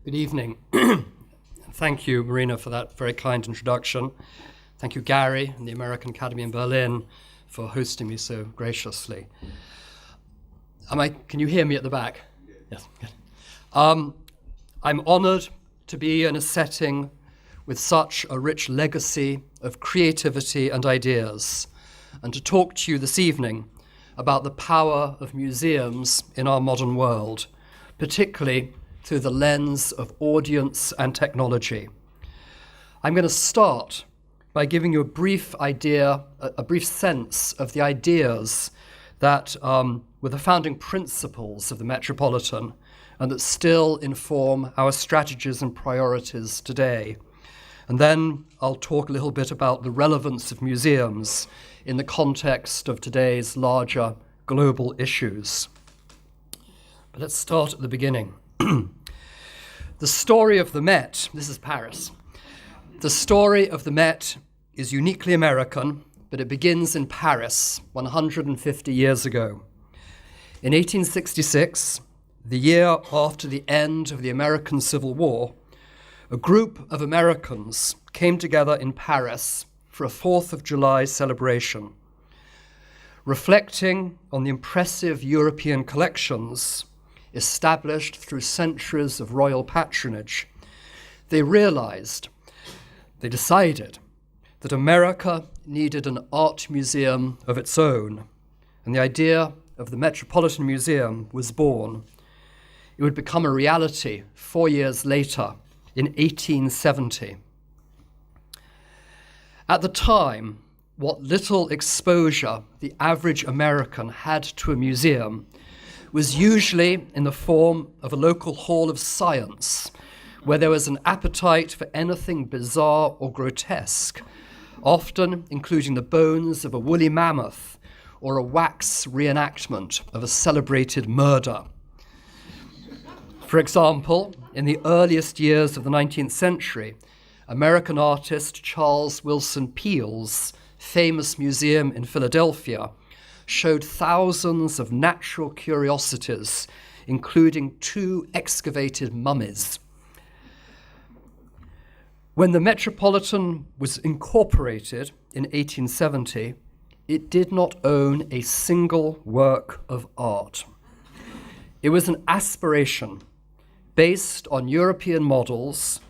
Good evening. Thank you, Marina, for that very kind introduction. Thank you, Gary and the American Academy in Berlin for hosting me so graciously. Can you hear me at the back? Yes. I'm honored to be in a setting with such a rich legacy of creativity and ideas, and to talk to you this evening about the power of museums in our modern world, particularly through the lens of audience and technology. I'm going to start by giving you a brief sense of the ideas that were the founding principles of the Metropolitan and that still inform our strategies and priorities today. And then I'll talk a little bit about the relevance of museums in the context of today's larger global issues. But let's start at the beginning. The story of the Met, this is Paris. The story of the Met is uniquely American, but it begins in Paris 150 years ago. In 1866, the year after the end of the American Civil War, a group of Americans came together in Paris for a 4th of July celebration. Reflecting on the impressive European collections established through centuries of royal patronage, they decided that America needed an art museum of its own, and the idea of the Metropolitan Museum was born. It would become a reality 4 years later, in 1870. At the time, what little exposure the average American had to a museum was usually in the form of a local hall of science, where there was an appetite for anything bizarre or grotesque, often including the bones of a woolly mammoth or a wax reenactment of a celebrated murder. For example, in the earliest years of the 19th century, American artist Charles Willson Peale's famous museum in Philadelphia showed thousands of natural curiosities, including 2 excavated mummies. When the Metropolitan was incorporated in 1870, it did not own a single work of art. It was an aspiration based on European models,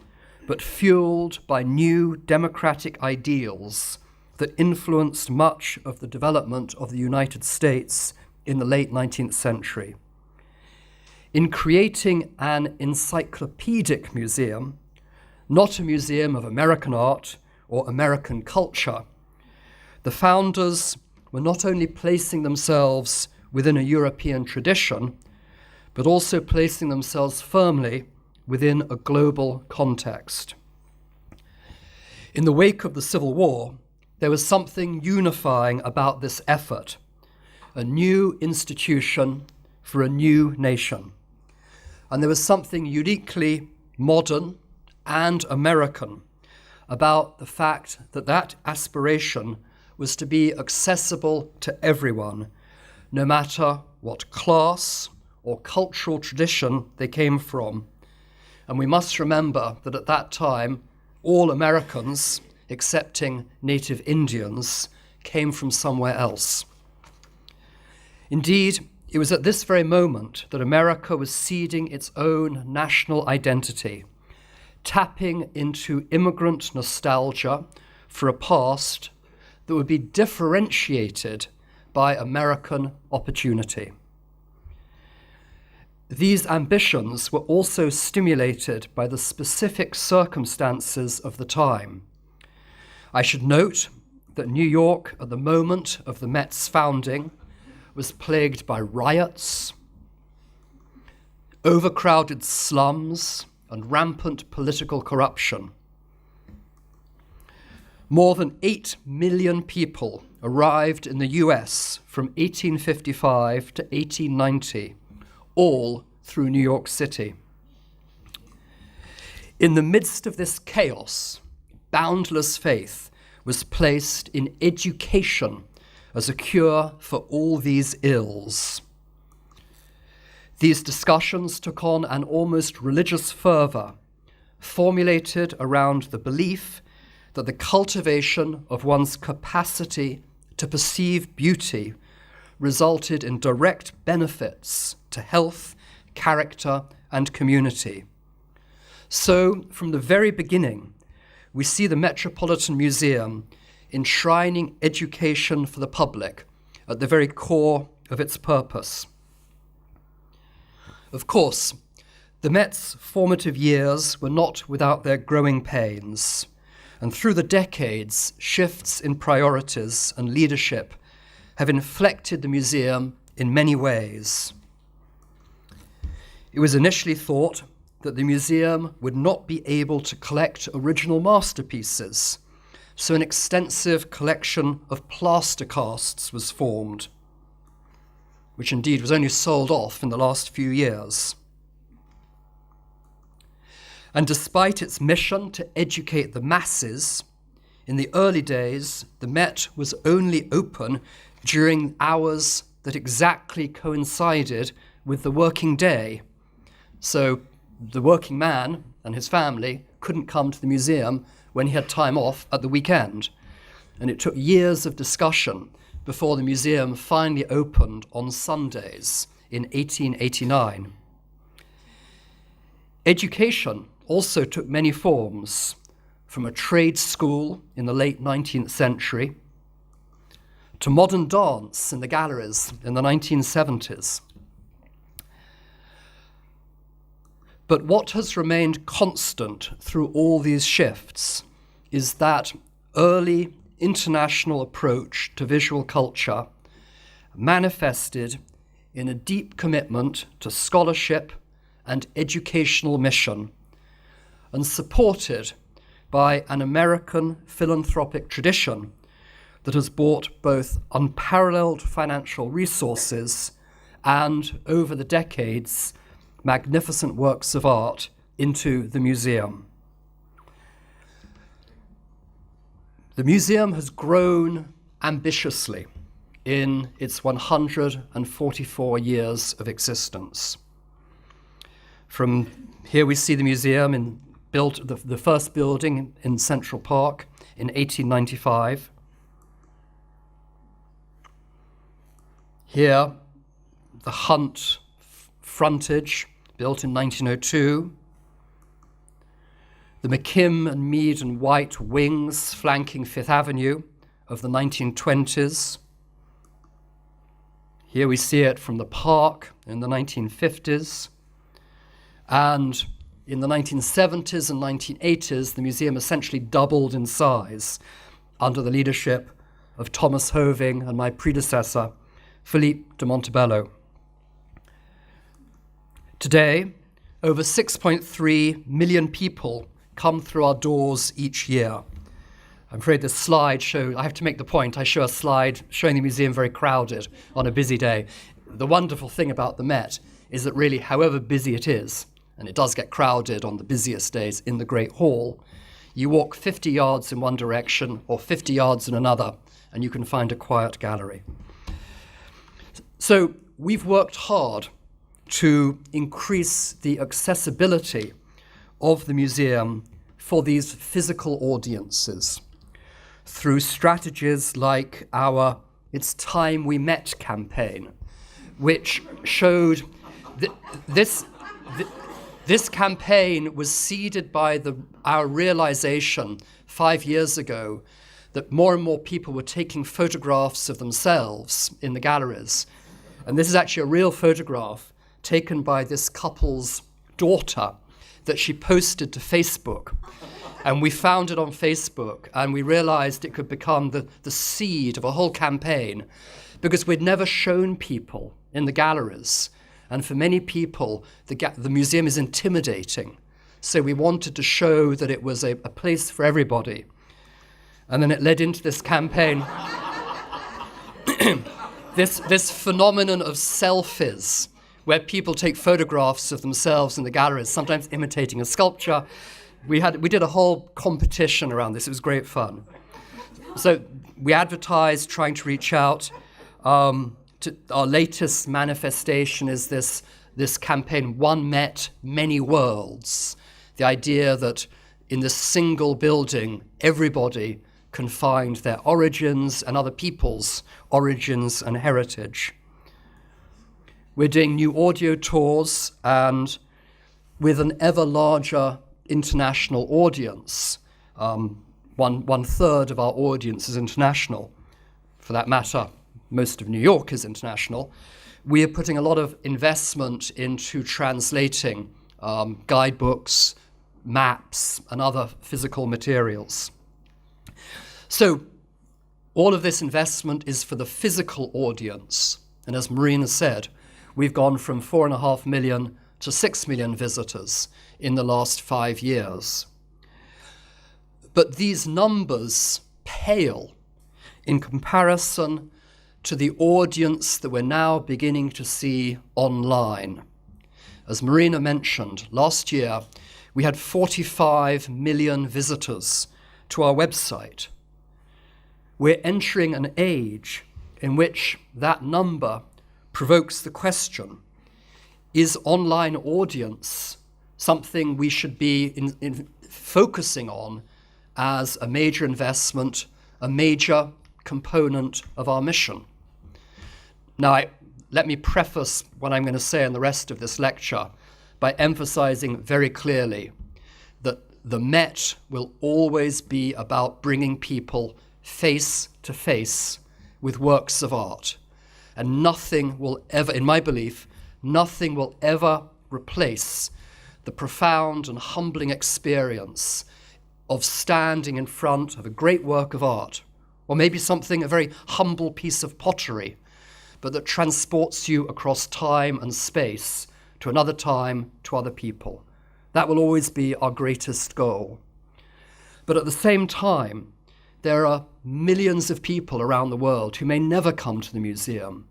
but fueled by new democratic ideals that influenced much of the development of the United States in the late 19th century. In creating an encyclopedic museum, not a museum of American art or American culture, the founders were not only placing themselves within a European tradition, but also placing themselves firmly within a global context. In the wake of the Civil War, there was something unifying about this effort, a new institution for a new nation. And there was something uniquely modern and American about the fact that that aspiration was to be accessible to everyone, no matter what class or cultural tradition they came from. And we must remember that at that time, all Americans, excepting native Indians, came from somewhere else. Indeed, it was at this very moment that America was seeding its own national identity, tapping into immigrant nostalgia for a past that would be differentiated by American opportunity. These ambitions were also stimulated by the specific circumstances of the time. I should note that New York, at the moment of the Met's founding, was plagued by riots, overcrowded slums, and rampant political corruption. More than 8 million people arrived in the US from 1855 to 1890, all through New York City. In the midst of this chaos, boundless faith was placed in education as a cure for all these ills. These discussions took on an almost religious fervour, formulated around the belief that the cultivation of one's capacity to perceive beauty resulted in direct benefits to health, character, and community. So, from the very beginning, we see the Metropolitan Museum enshrining education for the public at the very core of its purpose. Of course, the Met's formative years were not without their growing pains, and through the decades, shifts in priorities and leadership have inflected the museum in many ways. It was initially thought that the museum would not be able to collect original masterpieces, so an extensive collection of plaster casts was formed, which indeed was only sold off in the last few years. And despite its mission to educate the masses, in the early days, the Met was only open during hours that exactly coincided with the working day. So the working man and his family couldn't come to the museum when he had time off at the weekend. And it took years of discussion before the museum finally opened on Sundays in 1889. Education also took many forms, from a trade school in the late 19th century to modern dance in the galleries in the 1970s. But what has remained constant through all these shifts is that early international approach to visual culture manifested in a deep commitment to scholarship and educational mission, and supported by an American philanthropic tradition that has brought both unparalleled financial resources and, over the decades, magnificent works of art into the museum. The museum has grown ambitiously in its 144 years of existence. From here we see the museum built the first building in Central Park in 1895. Here, the Hunt frontage, built in 1902. The McKim and Mead and White wings flanking Fifth Avenue of the 1920s. Here we see it from the park in the 1950s. And in the 1970s and 1980s, the museum essentially doubled in size under the leadership of Thomas Hoving and my predecessor, Philippe de Montebello. Today, over 6.3 million people come through our doors each year. I'm afraid this slide I have to make the point, I show a slide showing the museum very crowded on a busy day. The wonderful thing about the Met is that really, however busy it is, and it does get crowded on the busiest days in the Great Hall, you walk 50 yards in one direction or 50 yards in another, and you can find a quiet gallery. So we've worked hard to increase the accessibility of the museum for these physical audiences through strategies like our It's Time We Met campaign, which showed this campaign was seeded by our realization 5 years ago that more and more people were taking photographs of themselves in the galleries. And this is actually a real photograph taken by this couple's daughter that she posted to Facebook. And we found it on Facebook, and we realized it could become the seed of a whole campaign, because we'd never shown people in the galleries. And for many people, the museum is intimidating. So we wanted to show that it was a place for everybody. And then it led into this campaign, this phenomenon of selfies, where people take photographs of themselves in the galleries, sometimes imitating a sculpture. We did a whole competition around this. It was great fun. So we advertised, trying to reach out. Our latest manifestation is this this campaign, One Met, Many Worlds, the idea that in this single building, everybody can find their origins and other people's origins and heritage. We're doing new audio tours, and with an ever larger international audience, one third of our audience is international. For that matter, most of New York is international. We are putting a lot of investment into translating guidebooks, maps, and other physical materials. So all of this investment is for the physical audience. And as Marina said, we've gone from 4.5 million to 6 million visitors in the last 5 years. But these numbers pale in comparison to the audience that we're now beginning to see online. As Marina mentioned, last year we had 45 million visitors to our website. We're entering an age in which that number provokes the question, is online audience something we should be focusing on as a major investment, a major component of our mission? Now, let me preface what I'm going to say in the rest of this lecture by emphasizing very clearly that the Met will always be about bringing people face to face with works of art. And nothing will ever, in my belief, nothing will ever replace the profound and humbling experience of standing in front of a great work of art, or maybe a very humble piece of pottery, but that transports you across time and space to another time, to other people. That will always be our greatest goal. But at the same time, there are millions of people around the world who may never come to the museum,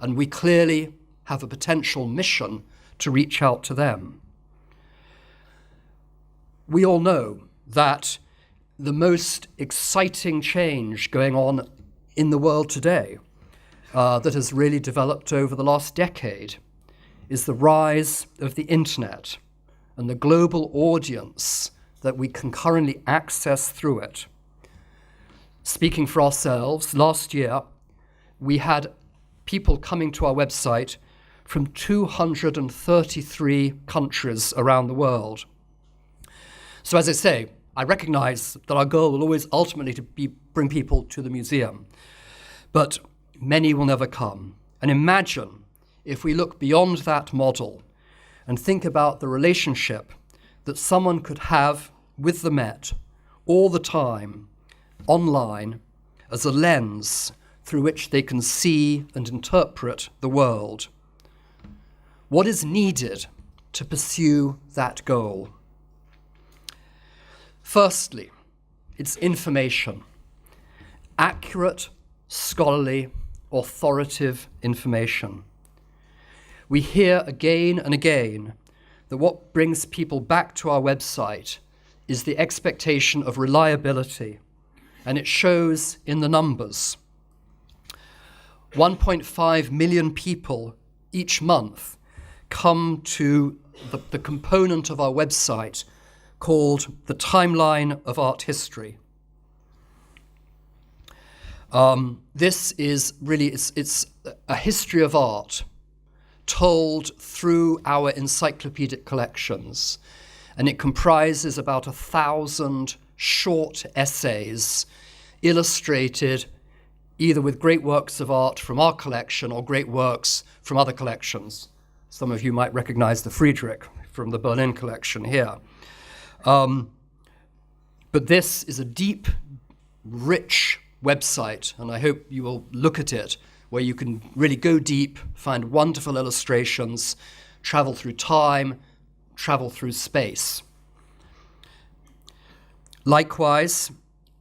and we clearly have a potential mission to reach out to them. We all know that the most exciting change going on in the world today that has really developed over the last decade is the rise of the internet and the global audience that we can currently access through it. Speaking for ourselves, last year we had people coming to our website from 233 countries around the world. So as I say, I recognize that our goal will always ultimately bring people to the museum, but many will never come. And imagine if we look beyond that model and think about the relationship that someone could have with the Met all the time, online, as a lens through which they can see and interpret the world. What is needed to pursue that goal? Firstly, it's information. Accurate, scholarly, authoritative information. We hear again and again that what brings people back to our website is the expectation of reliability, and it shows in the numbers. 1.5 million people each month come to the component of our website called the Timeline of Art History. This is really, it's a history of art told through our encyclopedic collections, and it comprises about 1,000 short essays illustrated either with great works of art from our collection or great works from other collections. Some of you might recognize the Friedrich from the Berlin collection here. But this is a deep, rich website, and I hope you will look at it, where you can really go deep, find wonderful illustrations, travel through time, travel through space. Likewise,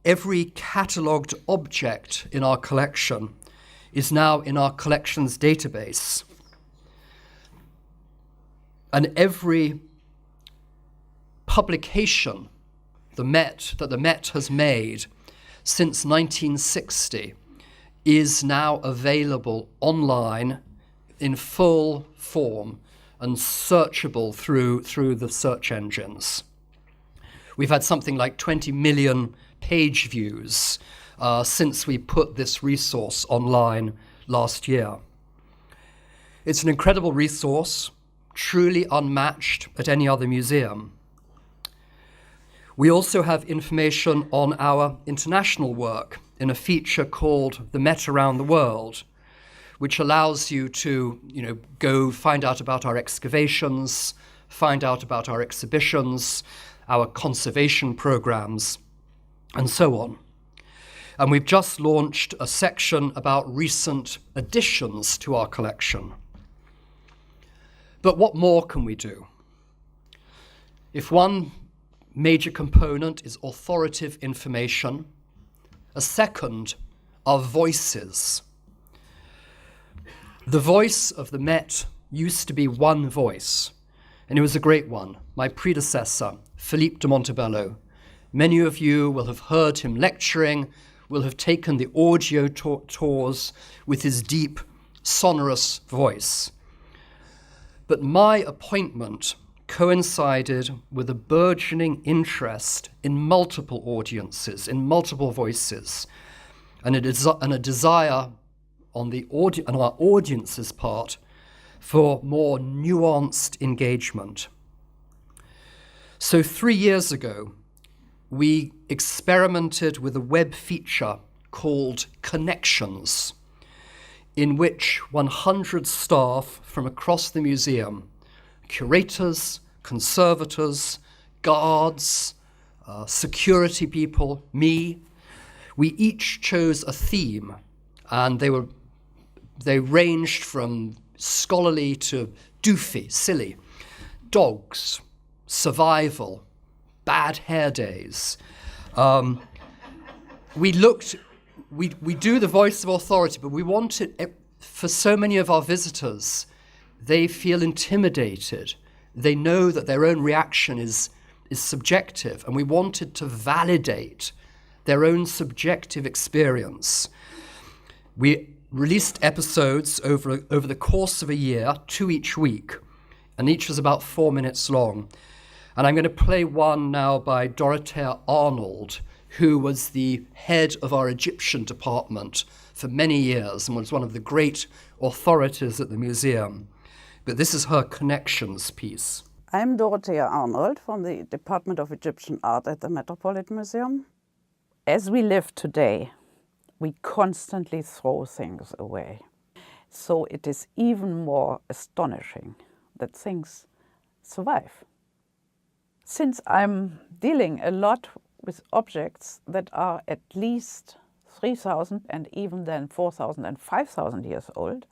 every catalogued object in our collection is now in our collections database. And every publication that the Met has made since 1960 is now available online in full form and searchable through the search engines. We've had something like 20 million page views since we put this resource online last year. It's an incredible resource, truly unmatched at any other museum. We also have information on our international work in a feature called The Met Around the World, which allows you to, go find out about our excavations, find out about our exhibitions, our conservation programs, and so on. And we've just launched a section about recent additions to our collection. But what more can we do? If one major component is authoritative information, a second are voices. The voice of the Met used to be one voice, and it was a great one. My predecessor, Philippe de Montebello. Many of you will have heard him lecturing, will have taken the audio tours with his deep, sonorous voice. But my appointment coincided with a burgeoning interest in multiple audiences, in multiple voices, and a desire on our audience's part for more nuanced engagement. So 3 years ago, we experimented with a web feature called Connections, in which 100 staff from across the museum, curators, conservators, guards, security people, me, we each chose a theme, and they ranged from scholarly to doofy, silly, dogs, survival, bad hair days. We do the voice of authority, but we wanted, for so many of our visitors, they feel intimidated. They know that their own reaction is subjective, and we wanted to validate their own subjective experience. We released episodes over the course of a year, 2 each week, and each was about 4 minutes long. And I'm going to play one now by Dorothea Arnold, who was the head of our Egyptian department for many years and was one of the great authorities at the museum. But this is her Connections piece. I'm Dorothea Arnold from the Department of Egyptian Art at the Metropolitan Museum. As we live today, we constantly throw things away. So it is even more astonishing that things survive. Since I'm dealing a lot with objects that are at least 3,000 and even then 4,000 and 5,000 years old,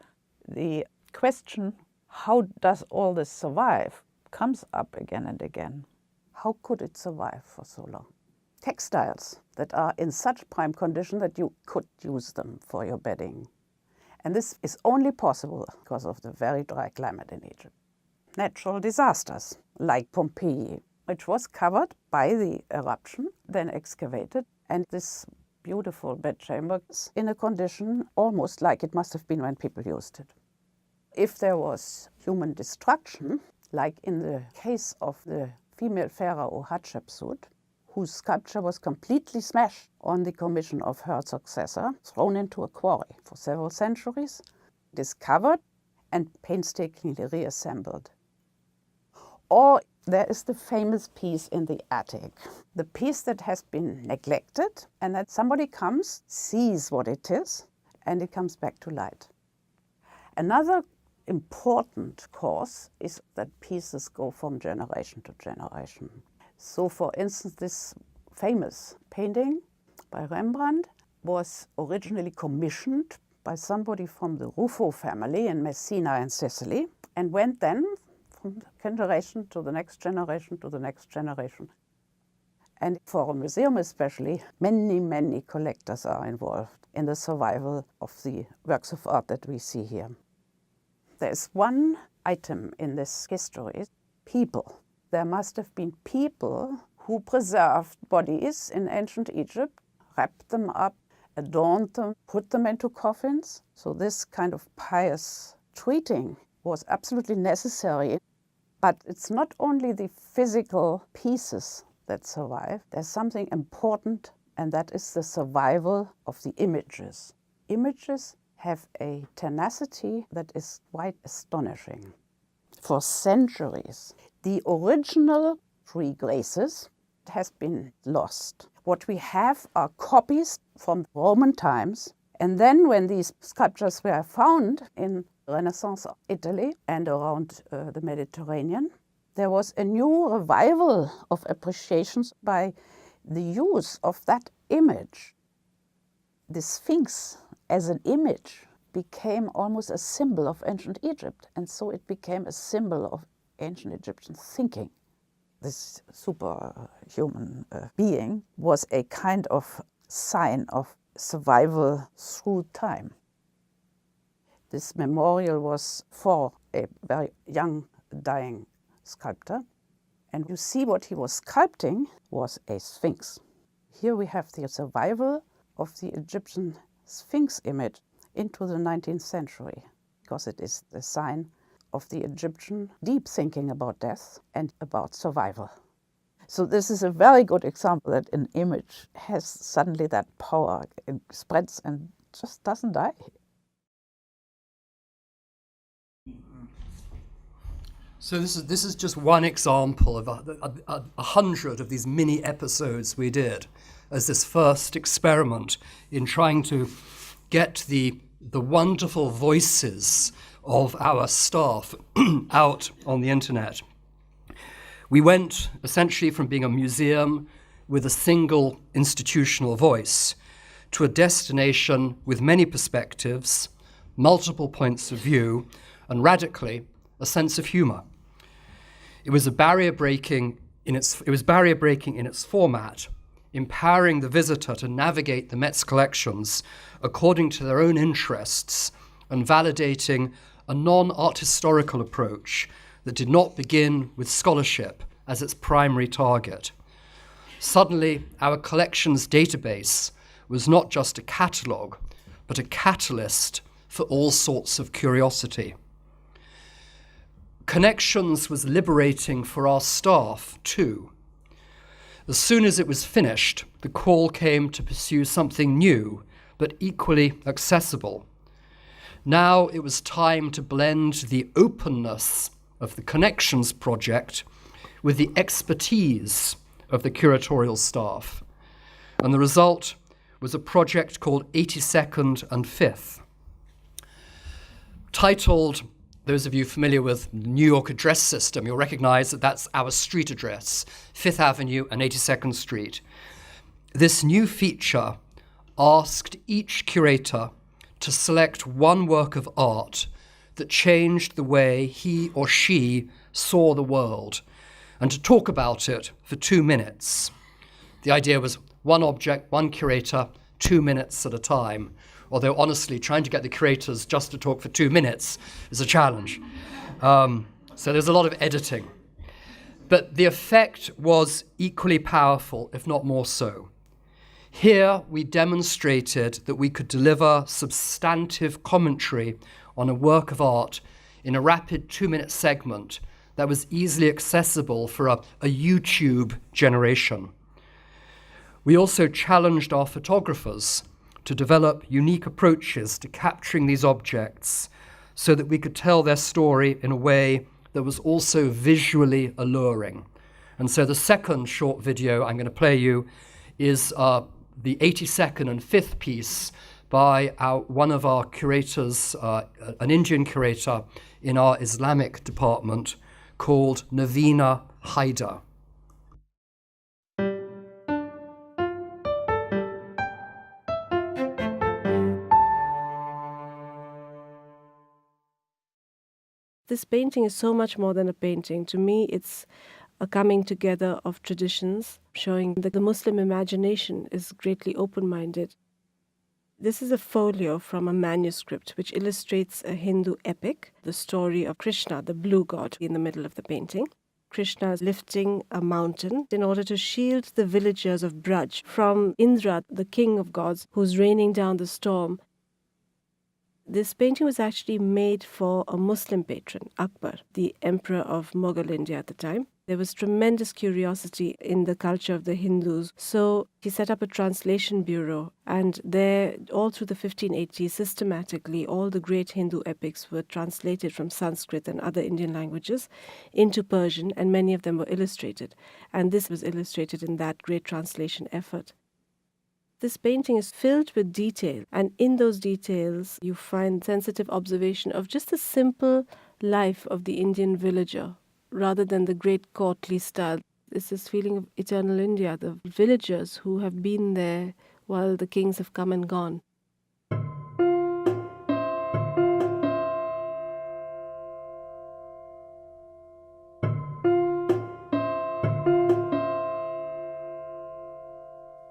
the question, how does all this survive, comes up again and again. How could it survive for so long? Textiles that are in such prime condition that you could use them for your bedding. And this is only possible because of the very dry climate in Egypt. Natural disasters like Pompeii, which was covered by the eruption, then excavated, and this beautiful bedchamber is in a condition almost like it must have been when people used it. If there was human destruction, like in the case of the female pharaoh Hatshepsut, whose sculpture was completely smashed on the commission of her successor, thrown into a quarry for several centuries, discovered and painstakingly reassembled. Or there is the famous piece in the attic, the piece that has been neglected and that somebody comes, sees what it is, and it comes back to light. Another important cause is that pieces go from generation to generation. So, for instance, this famous painting by Rembrandt was originally commissioned by somebody from the Ruffo family in Messina in Sicily and went then from generation to the next generation to the next generation. And for a museum especially, many collectors are involved in the survival of the works of art that we see here. There's one item in this history, people. There must have been people who preserved bodies in ancient Egypt, wrapped them up, adorned them, put them into coffins. So this kind of pious treating was absolutely necessary But it's not only the physical pieces that survive, there's something important, and that is the survival of the images. Images have a tenacity that is quite astonishing. For centuries, the original three graces has been lost. What we have are copies from Roman times, and then when these sculptures were found in Renaissance Italy and around the Mediterranean, there was a new revival of appreciations by the use of that image. The Sphinx as an image became almost a symbol of ancient Egypt, and so it became a symbol of ancient Egyptian thinking. This superhuman being was a kind of sign of survival through time. This memorial was for a very young, dying sculptor, and you see what he was sculpting was a sphinx. Here we have the survival of the Egyptian sphinx image into the 19th century, because it is the sign of the Egyptian deep thinking about death and about survival. So this is a very good example that an image has suddenly that power. It spreads and just doesn't die. So this is just one example of a 100 of these mini episodes we did as this first experiment in trying to get the wonderful voices of our staff out on the internet. We went essentially from being a museum with a single institutional voice to a destination with many perspectives, multiple points of view, and radically a sense of humor. It was barrier breaking in its format, empowering the visitor to navigate the Met's collections according to their own interests and validating a non-art historical approach that did not begin with scholarship as its primary target. Suddenly, our collections database was not just a catalogue, but a catalyst for all sorts of curiosity. Connections was liberating for our staff, too. As soon as it was finished, the call came to pursue something new, but equally accessible. Now it was time to blend the openness of the Connections project with the expertise of the curatorial staff. And the result was a project called 82nd and 5th. Titled, those of you familiar with New York address system, you'll recognize that that's our street address, 5th Avenue and 82nd Street. This new feature asked each curator to select one work of art that changed the way he or she saw the world, and to talk about it for 2 minutes. The idea was one object, one curator, 2 minutes at a time. Although honestly, trying to get the curators just to talk for 2 minutes is a challenge. So there's a lot of editing. But the effect was equally powerful, if not more so. Here we demonstrated that we could deliver substantive commentary on a work of art in a rapid 2-minute segment that was easily accessible for a YouTube generation. We also challenged our photographers to develop unique approaches to capturing these objects so that we could tell their story in a way that was also visually alluring. And so the second short video I'm going to play you is the 82nd and 5th piece by one of our curators, an Indian curator in our Islamic department called Navina Haidar. This painting is so much more than a painting. To me, it's a coming together of traditions, showing that the Muslim imagination is greatly open-minded. This is a folio from a manuscript which illustrates a Hindu epic, the story of Krishna, the blue god, in the middle of the painting. Krishna is lifting a mountain in order to shield the villagers of Braj from Indra, the king of gods, who's raining down the storm. This painting was actually made for a Muslim patron, Akbar, the emperor of Mughal India at the time. There was tremendous curiosity in the culture of the Hindus. So he set up a translation bureau, and there, all through the 1580s, systematically, all the great Hindu epics were translated from Sanskrit and other Indian languages into Persian, and many of them were illustrated. And this was illustrated in that great translation effort. This painting is filled with detail, and in those details you find sensitive observation of just the simple life of the Indian villager, rather than the great courtly style. It's this feeling of eternal India, the villagers who have been there while the kings have come and gone.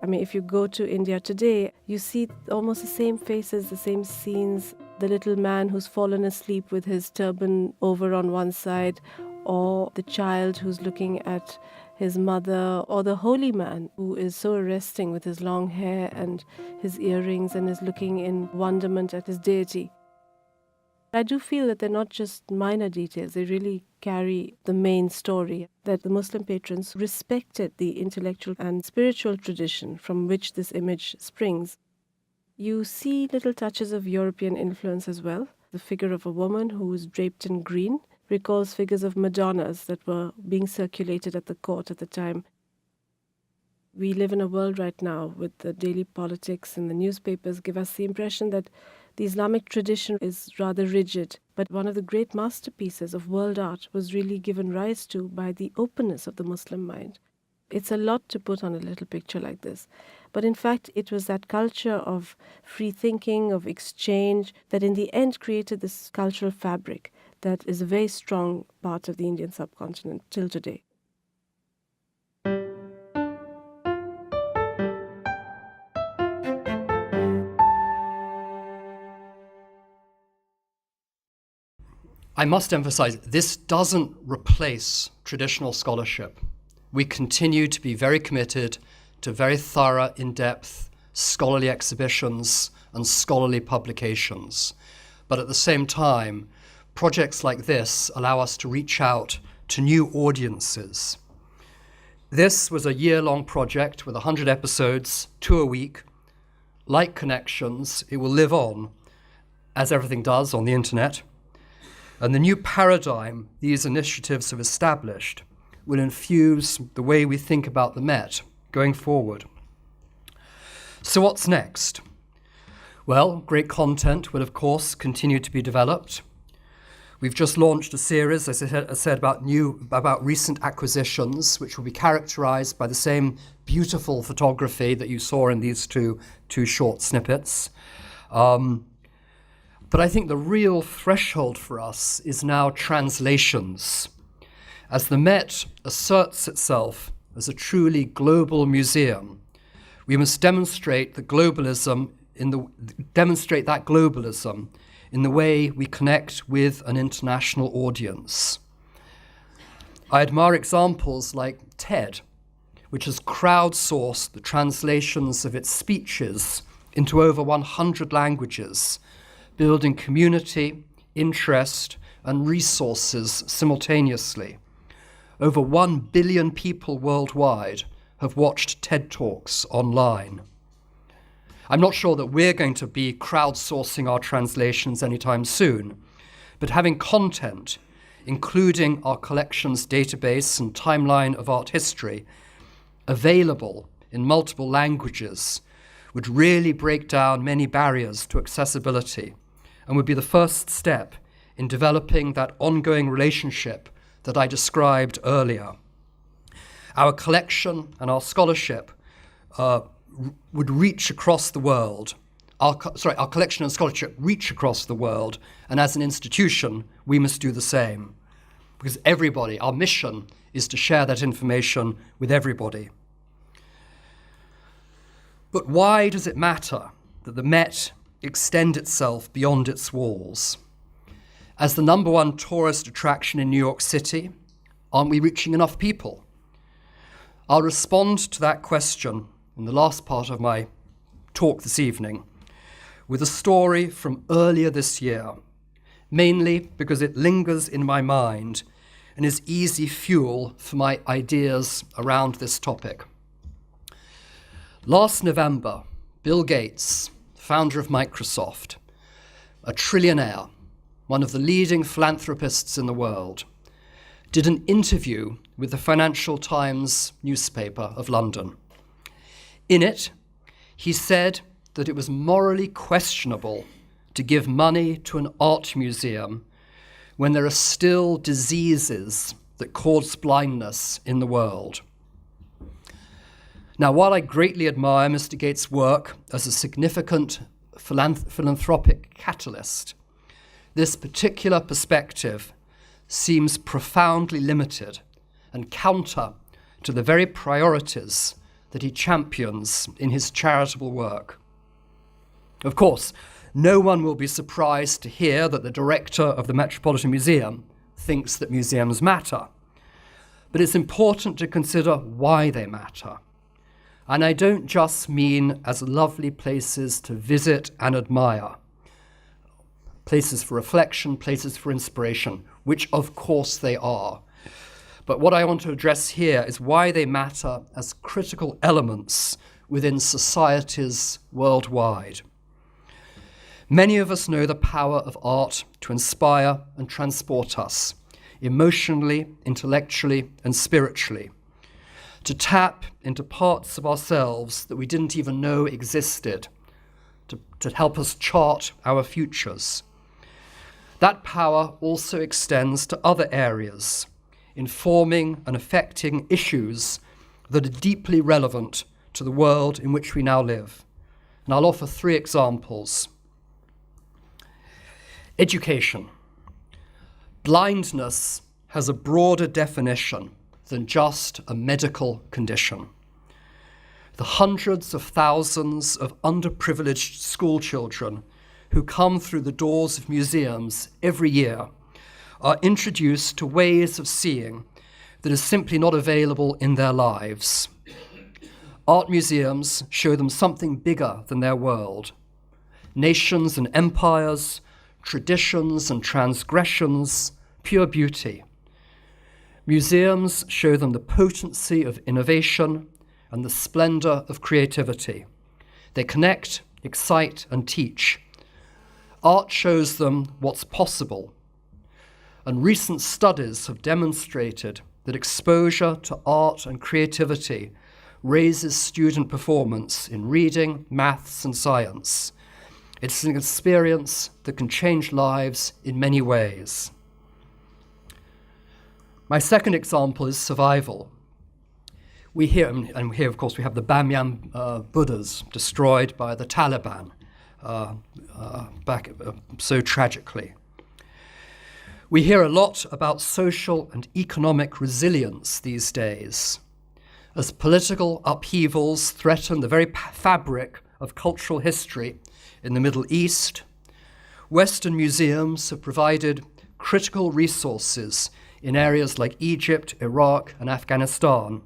I mean, if you go to India today, you see almost the same faces, the same scenes. The little man who's fallen asleep with his turban over on one side, or the child who's looking at his mother, or the holy man who is so arresting with his long hair and his earrings and is looking in wonderment at his deity. I do feel that they're not just minor details, they really carry the main story, that the Muslim patrons respected the intellectual and spiritual tradition from which this image springs. You see little touches of European influence as well. The figure of a woman who is draped in green recalls figures of Madonnas that were being circulated at the court at the time. We live in a world right now with the daily politics, and the newspapers give us the impression that the Islamic tradition is rather rigid, but one of the great masterpieces of world art was really given rise to by the openness of the Muslim mind. It's a lot to put on a little picture like this, but in fact it was that culture of free thinking, of exchange, that in the end created this cultural fabric that is a very strong part of the Indian subcontinent till today. I must emphasize, this doesn't replace traditional scholarship. We continue to be very committed to very thorough, in-depth scholarly exhibitions and scholarly publications. But at the same time, projects like this allow us to reach out to new audiences. This was a year-long project with 100 episodes, 2 a week. Like Connections, it will live on, as everything does on the internet. And the new paradigm these initiatives have established will infuse the way we think about the Met going forward. So what's next? Well, great content will, of course, continue to be developed. We've just launched a series, as I said, about recent acquisitions, which will be characterized by the same beautiful photography that you saw in these two short snippets. But I think the real threshold for us is now translations. As the Met asserts itself as a truly global museum, we must demonstrate that globalism in the way we connect with an international audience. I admire examples like TED, which has crowdsourced the translations of its speeches into over 100 languages, building community, interest, and resources simultaneously. Over 1 billion people worldwide have watched TED Talks online. I'm not sure that we're going to be crowdsourcing our translations anytime soon, but having content, including our collections database and timeline of art history, available in multiple languages would really break down many barriers to accessibility and would be the first step in developing that ongoing relationship that I described earlier. Our collection and our scholarship would reach across the world. Our collection and scholarship reach across the world, and as an institution, we must do the same. Because everybody, our mission is to share that information with everybody. But why does it matter that the Met extend itself beyond its walls? As the #1 tourist attraction in New York City, aren't we reaching enough people? I'll respond to that question in the last part of my talk this evening with a story from earlier this year, mainly because it lingers in my mind and is easy fuel for my ideas around this topic. Last November, Bill Gates, founder of Microsoft, a trillionaire, one of the leading philanthropists in the world, did an interview with the Financial Times newspaper of London. In it, he said that it was morally questionable to give money to an art museum when there are still diseases that cause blindness in the world. Now, while I greatly admire Mr. Gates' work as a significant philanthropic catalyst, this particular perspective seems profoundly limited and counter to the very priorities that he champions in his charitable work. Of course, no one will be surprised to hear that the director of the Metropolitan Museum thinks that museums matter. But it's important to consider why they matter. And I don't just mean as lovely places to visit and admire, places for reflection, places for inspiration, which of course they are. But what I want to address here is why they matter as critical elements within societies worldwide. Many of us know the power of art to inspire and transport us, emotionally, intellectually, and spiritually, to tap into parts of ourselves that we didn't even know existed, to help us chart our futures. That power also extends to other areas, informing and affecting issues that are deeply relevant to the world in which we now live. And I'll offer 3 examples. Education. Blindness has a broader definition than just a medical condition. The hundreds of thousands of underprivileged school children who come through the doors of museums every year are introduced to ways of seeing that are simply not available in their lives. Art museums show them something bigger than their world. Nations and empires, traditions and transgressions, pure beauty. Museums show them the potency of innovation and the splendor of creativity. They connect, excite, and teach. Art shows them what's possible. And recent studies have demonstrated that exposure to art and creativity raises student performance in reading, maths, and science. It's an experience that can change lives in many ways. My second example is survival. We hear, and here, of course, we have the Bamyan Buddhas destroyed by the Taliban back so tragically. We hear a lot about social and economic resilience these days, as political upheavals threaten the very fabric of cultural history in the Middle East. Western museums have provided critical resources in areas like Egypt, Iraq, and Afghanistan,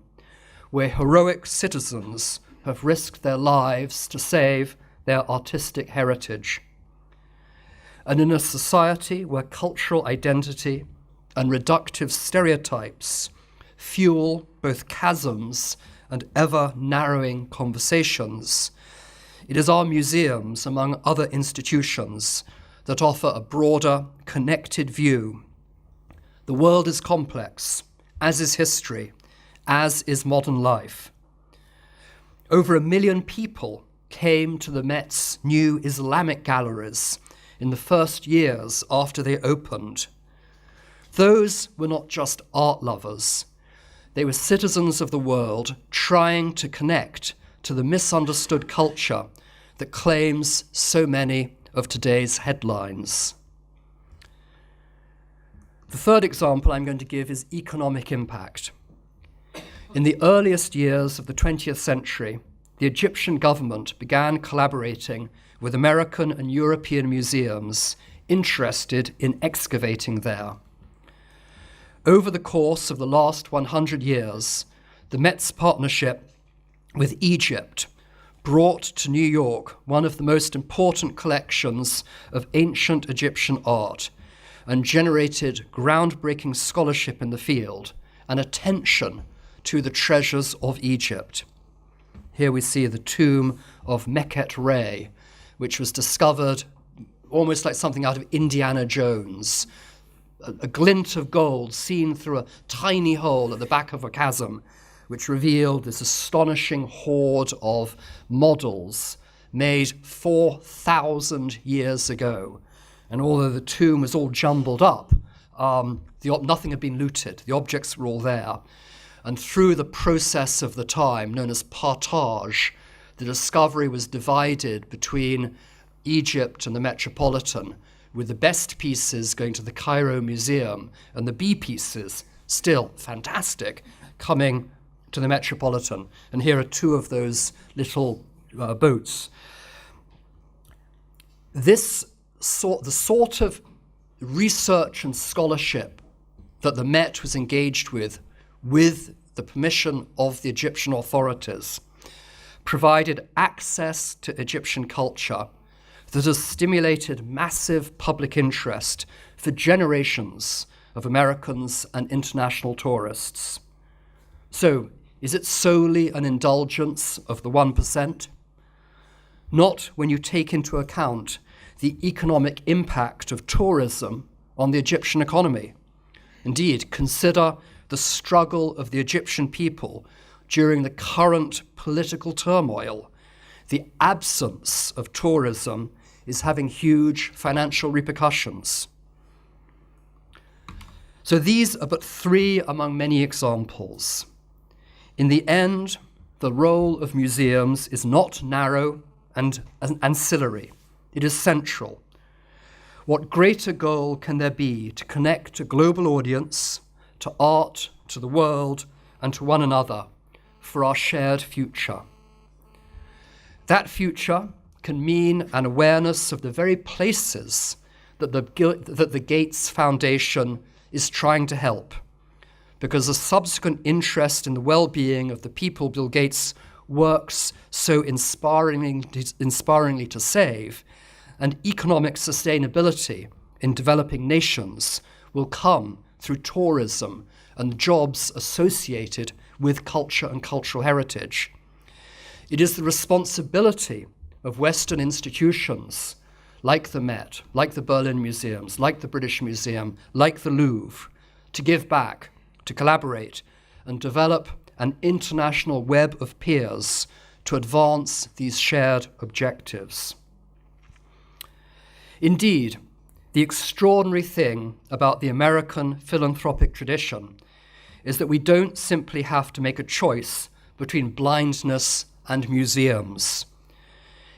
where heroic citizens have risked their lives to save their artistic heritage. And in a society where cultural identity and reductive stereotypes fuel both chasms and ever-narrowing conversations, it is our museums, among other institutions, that offer a broader, connected view. The world is complex, as is history, as is modern life. Over 1 million people came to the Met's new Islamic galleries in the first years after they opened. Those were not just art lovers. They were citizens of the world trying to connect to the misunderstood culture that claims so many of today's headlines. The third example I'm going to give is economic impact. In the earliest years of the 20th century, the Egyptian government began collaborating with American and European museums interested in excavating there. Over the course of the last 100 years, the Met's partnership with Egypt brought to New York one of the most important collections of ancient Egyptian art and generated groundbreaking scholarship in the field and attention to the treasures of Egypt. Here we see the tomb of Mcqueen, which was discovered almost like something out of Indiana Jones, a glint of gold seen through a tiny hole at the back of a chasm, which revealed this astonishing hoard of models made 4,000 years ago. And although the tomb was all jumbled up, nothing had been looted. The objects were all there. And through the process of the time, known as partage, the discovery was divided between Egypt and the Metropolitan, with the best pieces going to the Cairo Museum and the B pieces, still fantastic, coming to the Metropolitan. And here are two of those little boats. The sort of research and scholarship that the Met was engaged with the permission of the Egyptian authorities, provided access to Egyptian culture that has stimulated massive public interest for generations of Americans and international tourists. So, is it solely an indulgence of the 1%? Not when you take into account the economic impact of tourism on the Egyptian economy. Indeed, consider the struggle of the Egyptian people during the current political turmoil. The absence of tourism is having huge financial repercussions. So these are but three among many examples. In the end, the role of museums is not narrow and ancillary. It is central. What greater goal can there be to connect a global audience, to art, to the world, and to one another for our shared future? That future can mean an awareness of the very places that the Gates Foundation is trying to help, because a subsequent interest in the well-being of the people Bill Gates works so inspiringly to save, and economic sustainability in developing nations will come through tourism and jobs associated with culture and cultural heritage. It is the responsibility of Western institutions like the Met, like the Berlin Museums, like the British Museum, like the Louvre, to give back, to collaborate, and develop an international web of peers to advance these shared objectives. Indeed, the extraordinary thing about the American philanthropic tradition is that we don't simply have to make a choice between blindness and museums.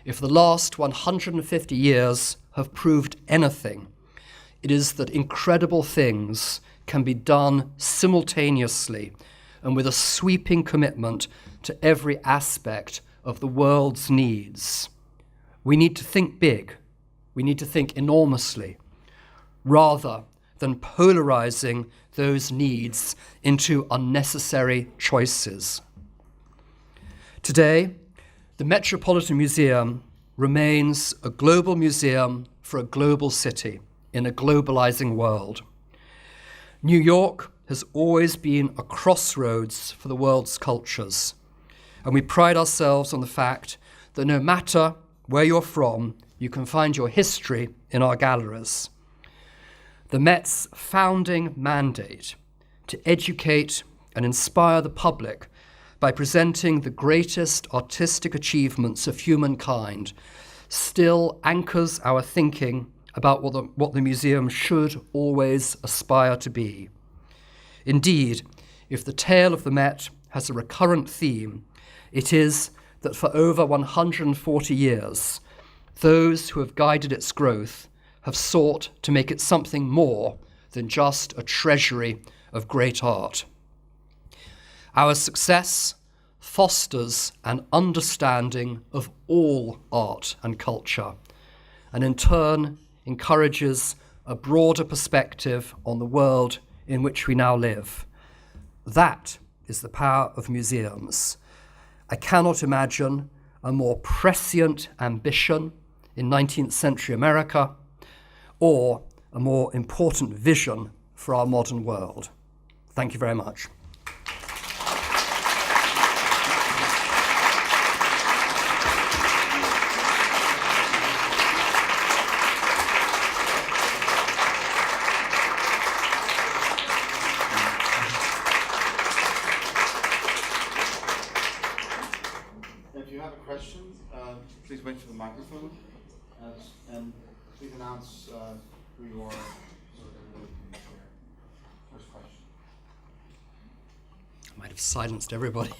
If the last 150 years have proved anything, it is that incredible things can be done simultaneously and with a sweeping commitment to every aspect of the world's needs. We need to think big. We need to think enormously, rather than polarizing those needs into unnecessary choices. Today, the Metropolitan Museum remains a global museum for a global city in a globalizing world. New York has always been a crossroads for the world's cultures, and we pride ourselves on the fact that no matter where you're from, you can find your history in our galleries. The Met's founding mandate to educate and inspire the public by presenting the greatest artistic achievements of humankind still anchors our thinking about what the museum should always aspire to be. Indeed, if the tale of the Met has a recurrent theme, it is that for over 140 years, those who have guided its growth have sought to make it something more than just a treasury of great art. Our success fosters an understanding of all art and culture, and in turn encourages a broader perspective on the world in which we now live. That is the power of museums. I cannot imagine a more prescient ambition in 19th century America, or a more important vision for our modern world? Thank you very much. If you have a question, please wait for the microphone, and please announce who you are so that everybody can share. First question. I might have silenced everybody.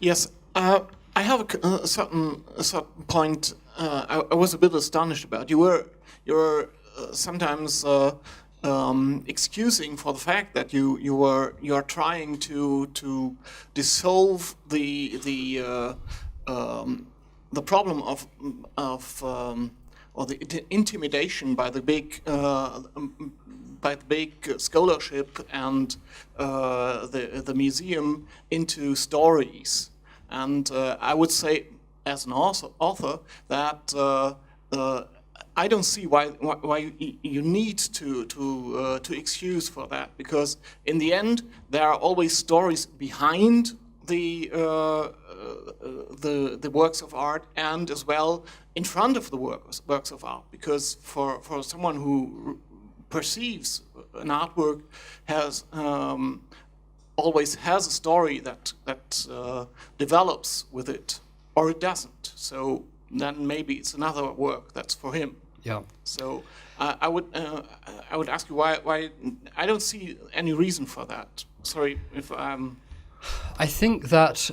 Yes, I have a certain point. I was a bit astonished about. You were sometimes excusing for the fact that you are trying to dissolve the problem of or the intimidation by the big scholarship and the museum into stories. And I would say, as an author, that I don't see why you need to excuse for that, because in the end there are always stories behind the works of art, and as well in front of the works of art, because for someone who perceives an artwork has always has a story that develops with it, or it doesn't. So then maybe it's another work that's for him. Yeah. So I would ask you why I don't see any reason for that. Sorry if I'm. I think that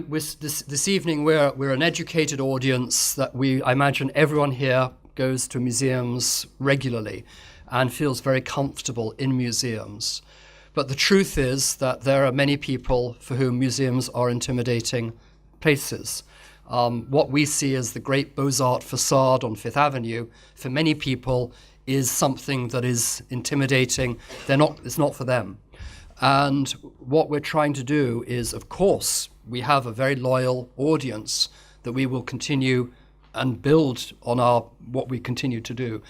this evening we're an educated audience. That I imagine everyone here goes to museums regularly and feels very comfortable in museums. But the truth is that there are many people for whom museums are intimidating places. What we see as the great Beaux-Arts facade on Fifth Avenue, for many people, is something that is intimidating. It's not for them. And what we're trying to do is, of course, we have a very loyal audience that we will continue and build on what we continue to do.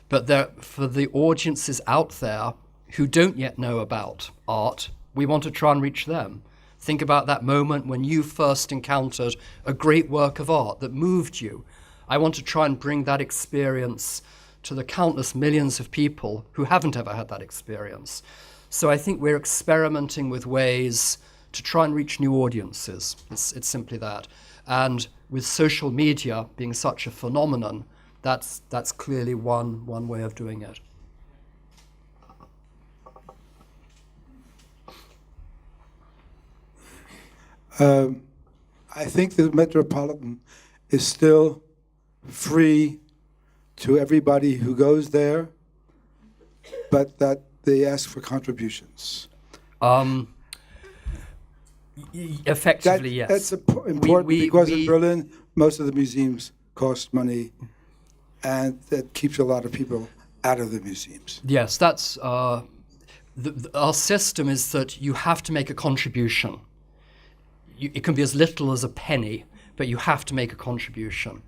But for the audiences out there who don't yet know about art, we want to try and reach them. Think about that moment when you first encountered a great work of art that moved you. I want to try and bring that experience to the countless millions of people who haven't ever had that experience. So I think we're experimenting with ways to try and reach new audiences. It's simply that. And with social media being such a phenomenon, that's clearly one way of doing it. I think the Metropolitan is still free to everybody who goes there, but that they ask for contributions. Effectively, yes. That's important because in Berlin, most of the museums cost money, and that keeps a lot of people out of the museums. Yes, that's our system is that you have to make a contribution. It can be as little as a penny, but you have to make a contribution.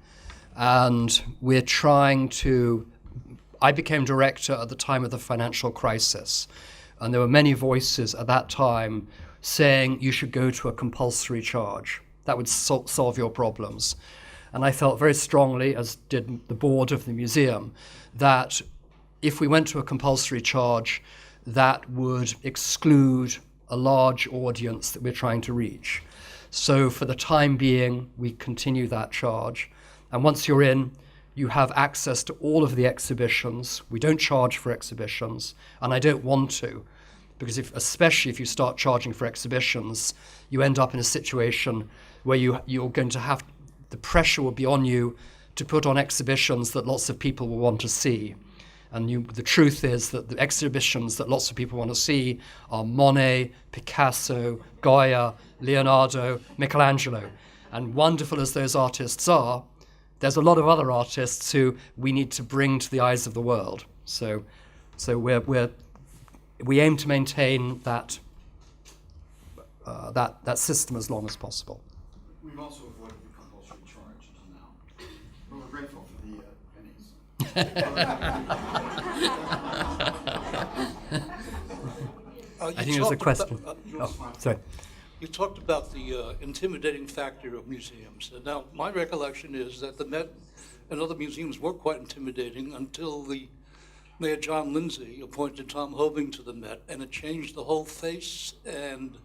And we're trying to. I became director at the time of the financial crisis, and there were many voices at that time saying you should go to a compulsory charge. That would solve your problems. And I felt very strongly, as did the board of the museum, that if we went to a compulsory charge, that would exclude a large audience that we're trying to reach. So for the time being, we continue that charge. And once you're in, you have access to all of the exhibitions. We don't charge for exhibitions, and I don't want to, because especially if you start charging for exhibitions, you end up in a situation where you're going to have, the pressure will be on you to put on exhibitions that lots of people will want to see. And the truth is that the exhibitions that lots of people want to see are Monet, Picasso, Goya, Leonardo, Michelangelo. And wonderful as those artists are, there's a lot of other artists who we need to bring to the eyes of the world. So we aim to maintain that that system as long as possible. We've also avoided the compulsory charge until now, but we're grateful for the pennies. I think there's a question. Sorry. You talked about the intimidating factor of museums. And now, my recollection is that the Met and other museums were quite intimidating until the Mayor John Lindsay appointed Tom Hoving to the Met, and it changed the whole face and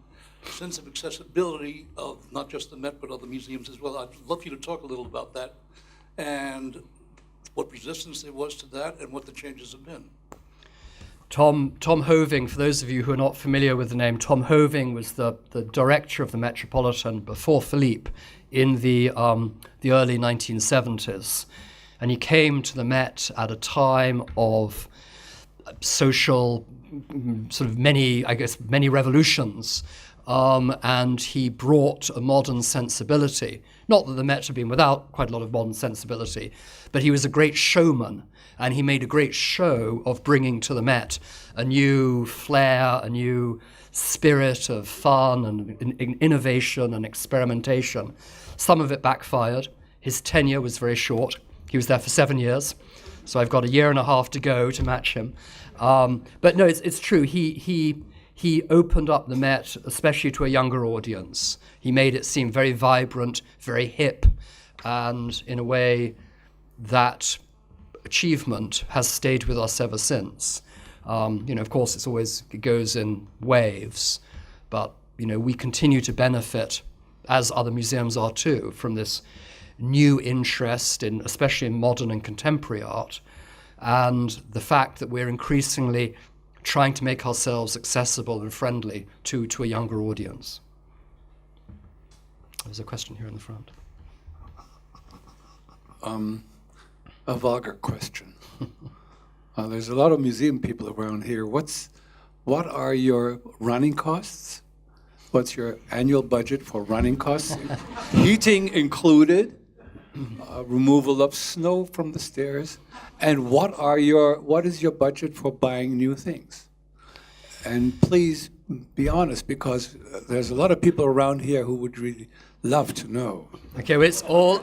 sense of accessibility of not just the Met, but other museums as well. I'd love for you to talk a little about that and what resistance there was to that and what the changes have been. Tom Hoving, for those of you who are not familiar with the name, Tom Hoving was the director of the Metropolitan before Philippe in the early 1970s. And he came to the Met at a time of social, sort of many revolutions. And he brought a modern sensibility. Not that the Met had been without quite a lot of modern sensibility, but he was a great showman, and he made a great show of bringing to the Met a new flair, a new spirit of fun and innovation and experimentation. Some of it backfired. His tenure was very short. He was there for 7 years, so I've got a year and a half to go to match him. But no, it's true. He opened up the Met, especially to a younger audience. He made it seem very vibrant, very hip, and in a way that achievement has stayed with us ever since. Of course, it goes in waves, but we continue to benefit, as other museums are too, from this new interest in, especially in modern and contemporary art, and the fact that we're increasingly trying to make ourselves accessible and friendly to a younger audience. There's a question here in the front. A vulgar question. There's a lot of museum people around here. What are your running costs? What's your annual budget for running costs? Heating included, removal of snow from the stairs, and what is your budget for buying new things? And please be honest, because there's a lot of people around here who would really love to know. Okay, well, it's all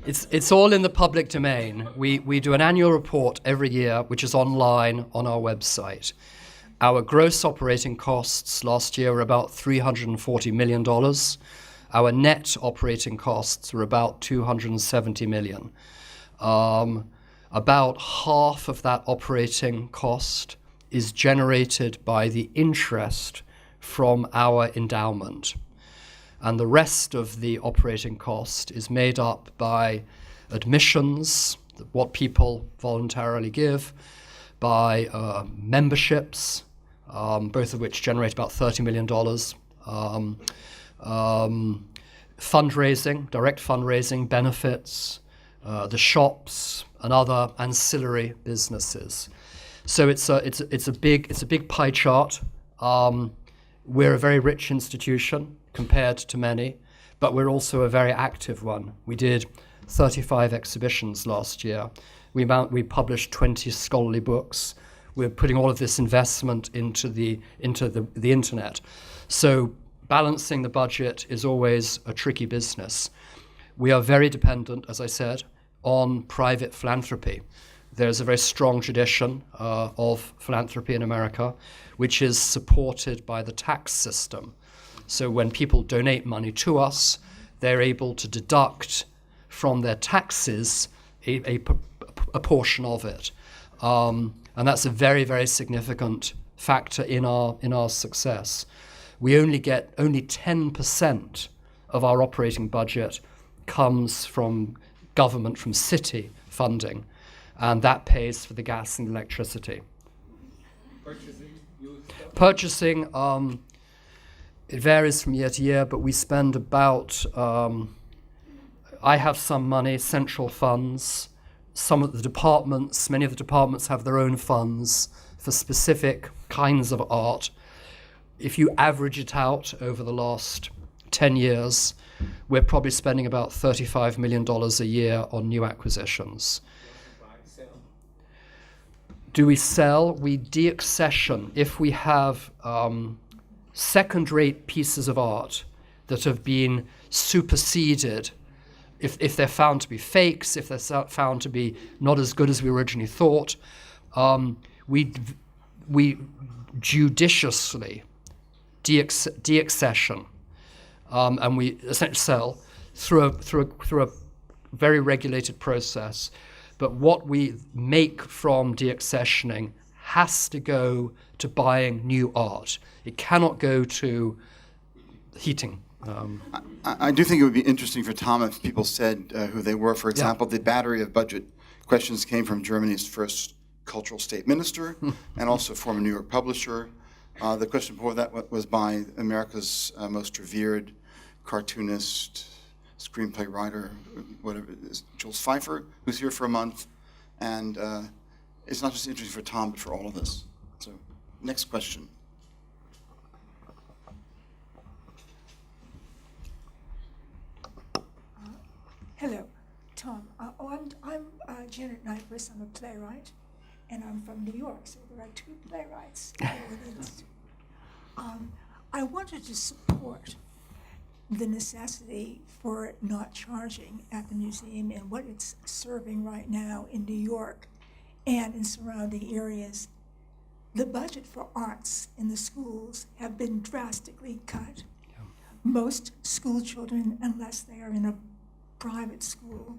it's all in the public domain. We do an annual report every year, which is online on our website. Our gross operating costs last year were about $340 million. Our net operating costs were about $270 million. About half of that operating cost is generated by the interest from our endowment. And the rest of the operating cost is made up by admissions, what people voluntarily give, by memberships, both of which generate about $30 million, fundraising, direct fundraising, benefits, the shops, and other ancillary businesses. So it's a big pie chart. We're a very rich institution compared to many, but we're also a very active one. We did 35 exhibitions last year. We published 20 scholarly books. We're putting all of this investment into the internet. So balancing the budget is always a tricky business. We are very dependent, as I said, on private philanthropy. There's a very strong tradition of philanthropy in America, which is supported by the tax system. So when people donate money to us, they're able to deduct from their taxes a portion of it. And that's a very, very significant factor in our success. We only get 10% of our operating budget comes from government, from city funding, and that pays for the gas and electricity. Purchasing, it varies from year to year, but we spend about, I have some money, central funds. Some of the departments, many of the departments have their own funds for specific kinds of art. If you average it out over the last 10 years, we're probably spending about $35 million a year on new acquisitions. Do we sell? We deaccession. If we have second-rate pieces of art that have been superseded, if they're found to be fakes, if they're found to be not as good as we originally thought, we judiciously deaccession, and we essentially sell through a very regulated process. But what we make from deaccessioning has to go to buying new art. It cannot go to heating. I do think it would be interesting for Tom if people said who they were. For example, the battery of budget questions came from Germany's first cultural state minister and also former New York publisher. The question before that was by America's most revered cartoonist, screenplay writer, whatever it is, Jules Pfeiffer, who's here for a month. And it's not just interesting for Tom, but for all of us. So, next question. Hello, Tom. I'm Janet Nyquist. I'm a playwright, and I'm from New York, so there are two playwrights here at the Institute. I wanted to support the necessity for not charging at the museum and what it's serving right now in New York and in surrounding areas. The budget for arts in the schools have been drastically cut. Yeah. Most school children, unless they are in a private school,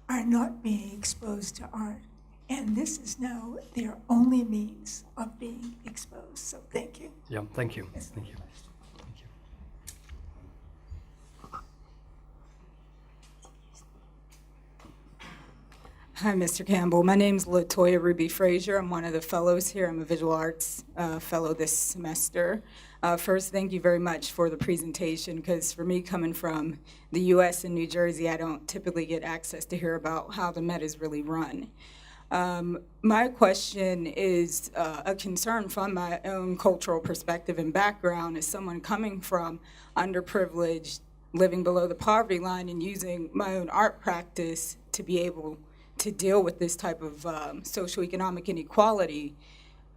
are not being exposed to art. And this is now their only means of being exposed. So thank you. Yeah, thank you. Thank you. Hi, Mr. Campbell. My name's LaToya Ruby Frazier. I'm one of the fellows here. I'm a visual arts fellow this semester. First, thank you very much for the presentation, because for me, coming from the U.S. and New Jersey, I don't typically get access to hear about how the Met is really run. My question is a concern from my own cultural perspective and background as someone coming from underprivileged, living below the poverty line, and using my own art practice to be able to deal with this type of socioeconomic inequality.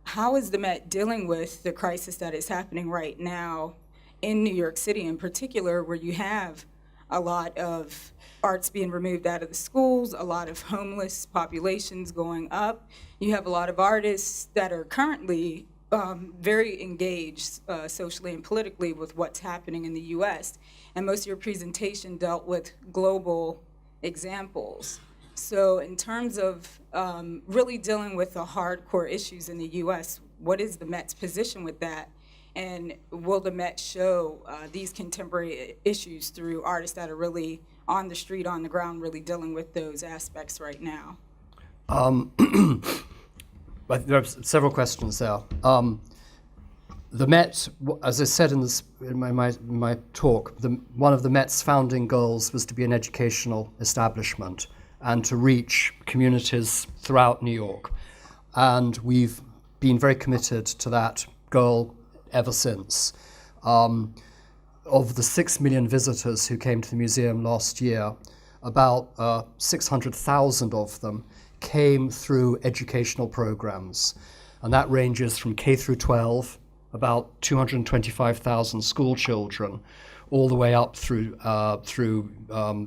How is the Met dealing with the crisis that is happening right now in New York City in particular, where you have a lot of arts being removed out of the schools, a lot of homeless populations going up. You have a lot of artists that are currently very engaged socially and politically with what's happening in the US. And most of your presentation dealt with global examples. So in terms of really dealing with the hardcore issues in the US, what is the Met's position with that? And will the Met show these contemporary issues through artists that are really on the street, on the ground, really dealing with those aspects right now? But there are several questions there. The Met, as I said in my talk, one of the Met's founding goals was to be an educational establishment and to reach communities throughout New York. And we've been very committed to that goal ever since. Of the 6 million visitors who came to the museum last year, about 600,000 of them came through educational programs. And that ranges from K through 12, about 225,000 school children, all the way up through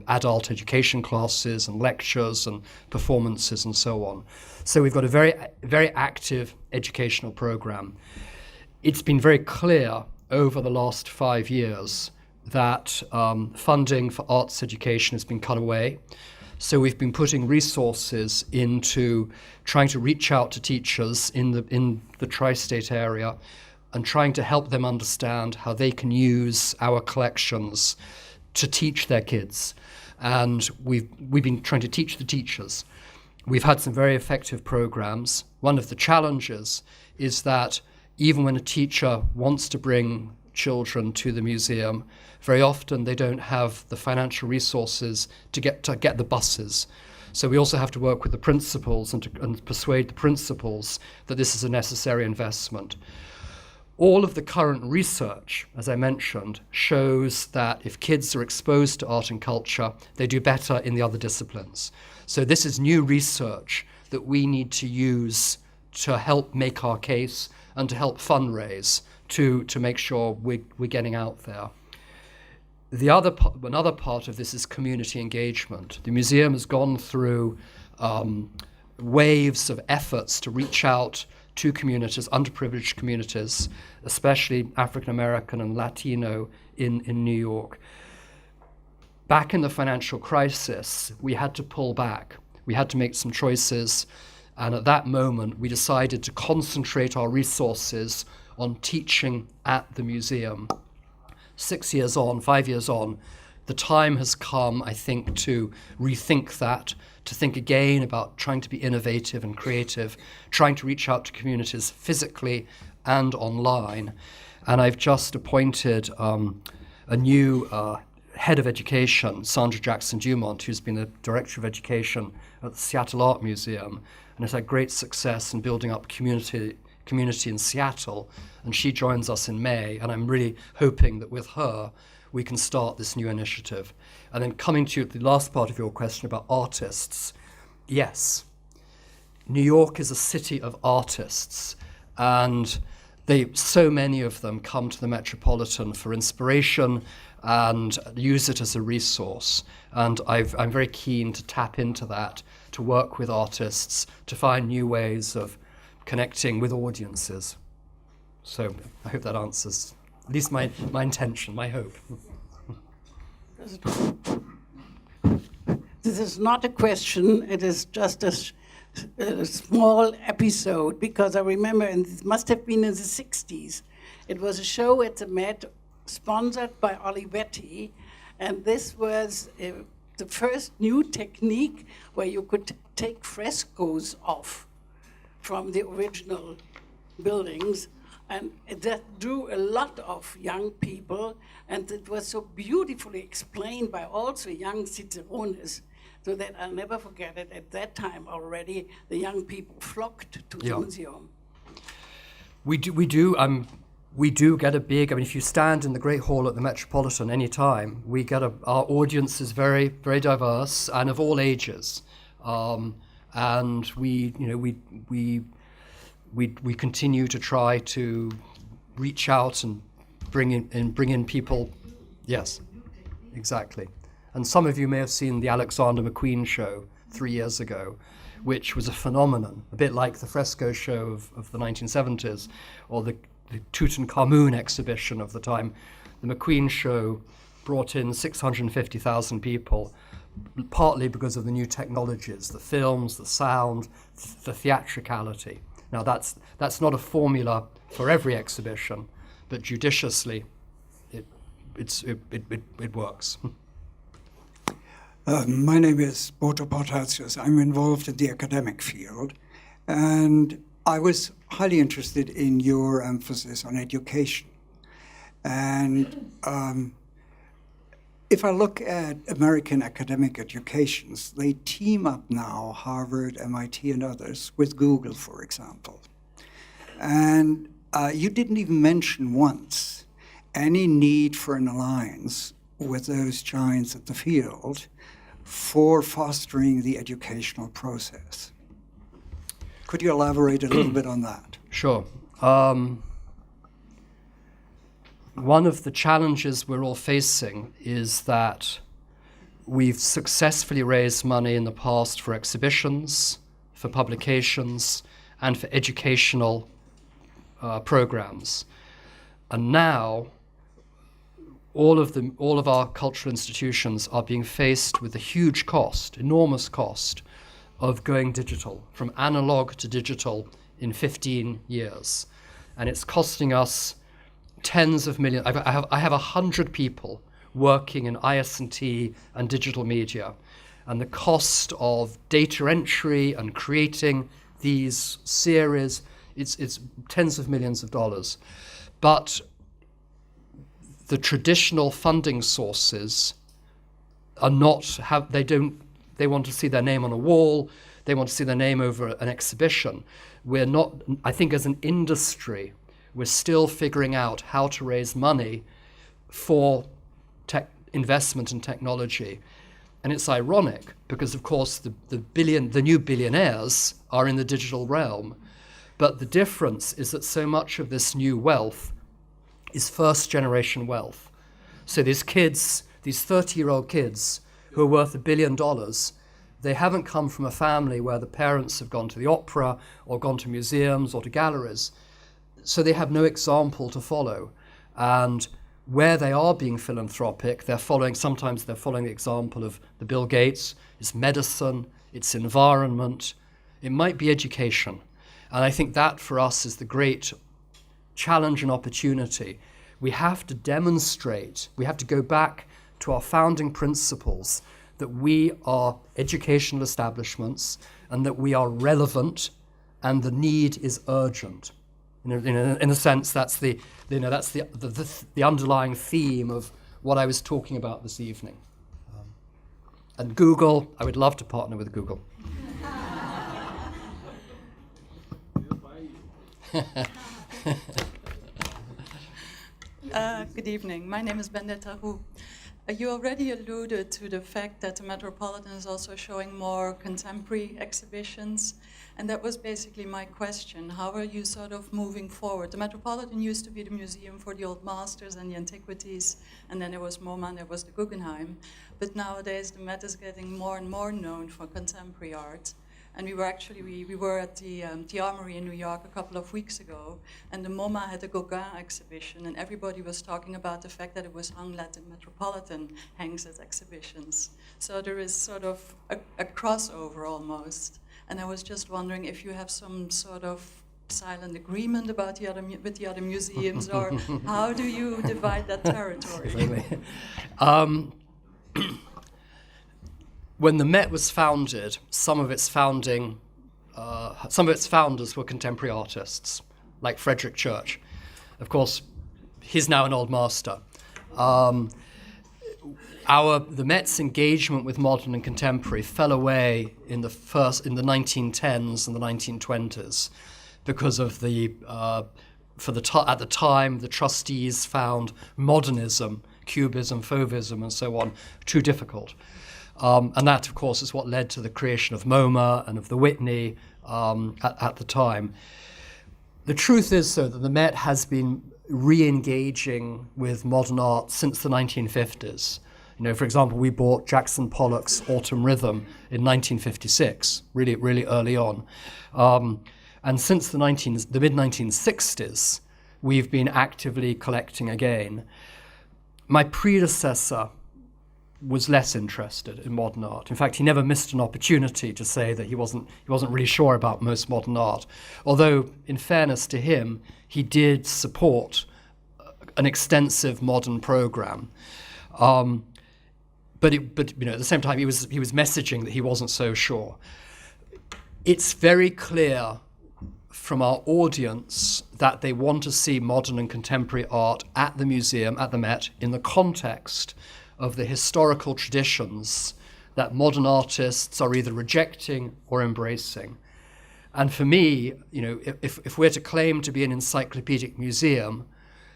adult education classes and lectures and performances and so on. So we've got a very, very active educational program. It's been very clear over the last 5 years that funding for arts education has been cut away. So we've been putting resources into trying to reach out to teachers in the tri-state area and trying to help them understand how they can use our collections to teach their kids. And we've been trying to teach the teachers. We've had some very effective programs. One of the challenges is that even when a teacher wants to bring children to the museum, very often they don't have the financial resources to get the buses. So we also have to work with the principals and persuade the principals that this is a necessary investment. All of the current research, as I mentioned, shows that if kids are exposed to art and culture, they do better in the other disciplines. So this is new research that we need to use to help make our case and to help fundraise to make sure we're getting out there. Another part of this is community engagement. The museum has gone through waves of efforts to reach out to communities, underprivileged communities, especially African American and Latino in New York. Back in the financial crisis, we had to pull back. We had to make some choices. And at that moment, we decided to concentrate our resources on teaching at the museum. 5 years on, the time has come, I think, to rethink that, to think again about trying to be innovative and creative, trying to reach out to communities physically and online. And I've just appointed a new head of education, Sandra Jackson-Dumont, who's been the director of education at the Seattle Art Museum and has had great success in building up community in Seattle. And she joins us in May, and I'm really hoping that with her we can start this new initiative. And then coming to the last part of your question about artists, yes, New York is a city of artists, and so many of them come to the Metropolitan for inspiration and use it as a resource. And I'm very keen to tap into that, to work with artists, to find new ways of connecting with audiences. So I hope that answers at least my intention, my hope. This is not a question, it is just a small episode, because I remember, and it must have been in the 60s, it was a show at the Met sponsored by Olivetti, and this was the first new technique where you could take frescoes off from the original buildings, and that drew a lot of young people, and it was so beautifully explained by also young cicerones, so that I'll never forget it. At that time already, the young people flocked to the museum. We do get a big, if you stand in the Great Hall at the Metropolitan any time, we get our audience is very, very diverse and of all ages. And we continue to try to reach out and bring in people. Yes, exactly. And some of you may have seen the Alexander Mcqueen show 3 years ago, which was a phenomenon, a bit like the fresco show of the 1970s, or the Tutankhamun exhibition of the time. The Mcqueen show brought in 650,000 people, partly because of the new technologies, the films, the sound, the theatricality. Now that's not a formula for every exhibition, but judiciously, it works. My name is Boto Portatius. I'm involved in the academic field, and I was highly interested in your emphasis on education. And if I look at American academic educations, they team up now, Harvard, MIT, and others, with Google, for example. And you didn't even mention once any need for an alliance with those giants of the field for fostering the educational process. Could you elaborate a little bit on that? Sure. One of the challenges we're all facing is that we've successfully raised money in the past for exhibitions, for publications, and for educational programs. And now all of our cultural institutions are being faced with the huge cost, enormous cost, of going digital, from analog to digital in 15 years. And it's costing us tens of millions. I have 100 people working in IS&T and digital media. And the cost of data entry and creating these series, it's tens of millions of dollars. But the traditional funding sources are they want to see their name on a wall, they want to see their name over an exhibition. We're not, I think as an industry, we're still figuring out how to raise money for investment in technology. And it's ironic because, of course, the new billionaires are in the digital realm. But the difference is that so much of this new wealth is first-generation wealth. So these kids, these 30-year-old kids who are worth $1 billion, they haven't come from a family where the parents have gone to the opera or gone to museums or to galleries. So they have no example to follow. And where they are being philanthropic, sometimes they're following the example of the Bill Gates. It's medicine, it's environment, it might be education. And I think that for us is the great challenge and opportunity. We have to demonstrate, we have to go back to our founding principles that we are educational establishments and that we are relevant and the need is urgent. In a sense, that's the underlying theme of what I was talking about this evening. And Google, I would love to partner with Google. Good evening. My name is Bendetta Roux. You already alluded to the fact that the Metropolitan is also showing more contemporary exhibitions, and that was basically my question. How are you sort of moving forward? The Metropolitan used to be the museum for the old masters and the antiquities, and then there was MoMA and there was the Guggenheim. But nowadays the Met is getting more and more known for contemporary art. And we were at the Armory in New York a couple of weeks ago, and the MoMA had a Gauguin exhibition, and everybody was talking about the fact that it was hung like the Metropolitan hangs its exhibitions. So there is sort of a crossover almost. And I was just wondering if you have some sort of silent agreement about with the other museums, or how do you divide that territory? When the Met was founded, some of its founders were contemporary artists, like Frederick Church. Of course, he's now an old master. The Met's engagement with modern and contemporary fell away in the 1910s and the 1920s because of at the time the trustees found modernism, cubism, fauvism, and so on too difficult. And that, of course, is what led to the creation of MoMA and of the Whitney at the time. The truth is, though, that the Met has been re-engaging with modern art since the 1950s. For example, we bought Jackson Pollock's Autumn Rhythm in 1956, really, really early on. And since the mid-1960s, we've been actively collecting again. My predecessor was less interested in modern art. In fact, he never missed an opportunity to say that he wasn't really sure about most modern art. Although, in fairness to him, he did support an extensive modern program. But at the same time, he was messaging that he wasn't so sure. It's very clear from our audience that they want to see modern and contemporary art at the museum, at the Met, in the context of the historical traditions that modern artists are either rejecting or embracing. And for me, if we're to claim to be an encyclopedic museum,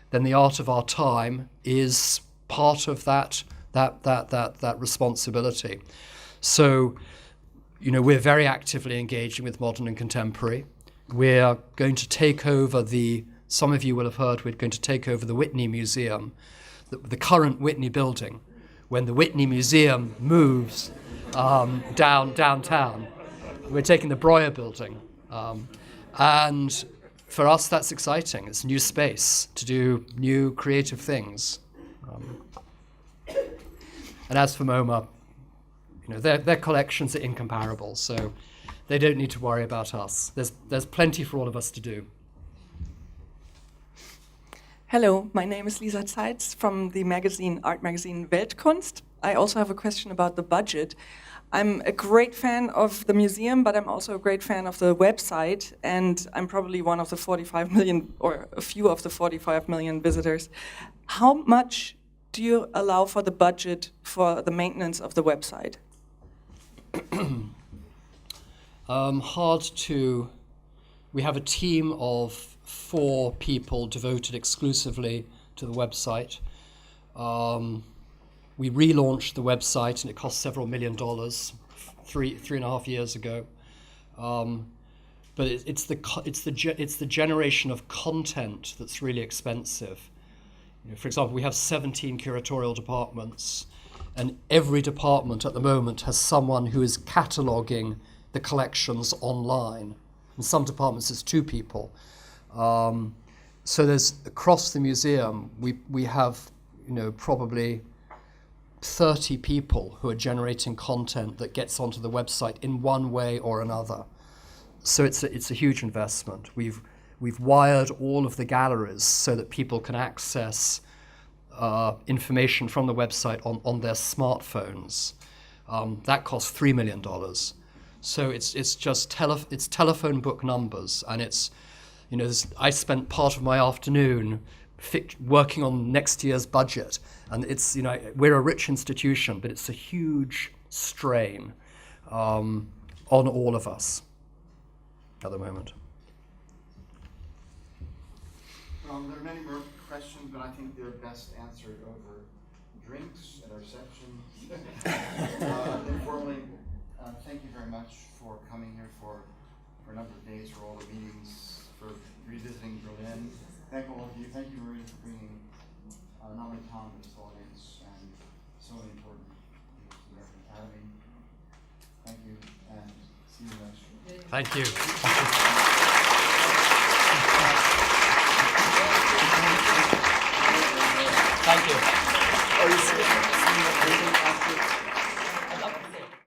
then the art of our time is part of that responsibility. So, we're very actively engaging with modern and contemporary. We're going to take over some of you will have heard, we're going to take over the Whitney Museum, the current Whitney building, when the Whitney Museum moves downtown. We're taking the Breuer building. And for us, that's exciting. It's new space to do new creative things. And as for MoMA, their collections are incomparable, so they don't need to worry about us. There's plenty for all of us to do. Hello, my name is Lisa Zeitz from the art magazine Weltkunst. I also have a question about the budget. I'm a great fan of the museum, but I'm also a great fan of the website, and I'm probably one of the 45 million, or a few of the 45 million visitors. How much do you allow for the budget for the maintenance of the website? We have a team of 4 people devoted exclusively to the website. We relaunched the website, and it cost several $1 million, 3.5 years ago. But it's the generation of content that's really expensive. For example, we have 17 curatorial departments, and every department at the moment has someone who is cataloguing the collections online. In some departments, it's 2 people. So there's across the museum, we have probably 30 people who are generating content that gets onto the website in one way or another. So it's a huge investment. We've wired all of the galleries so that people can access information from the website on their smartphones. That costs $3 million. So it's just telephone book numbers, and it's I spent part of my afternoon working on next year's budget, and it's we're a rich institution, but it's a huge strain on all of us at the moment. There are many more questions, but I think they're best answered over drinks at our section. Informally, thank you very much for coming here for a number of days, for all the meetings, for revisiting Berlin. Thank all of you. Thank you, Marina, for bringing not only Tom but his audience and so many important people to the American Academy. Thank you, and see you next year. Thank you. Thank you.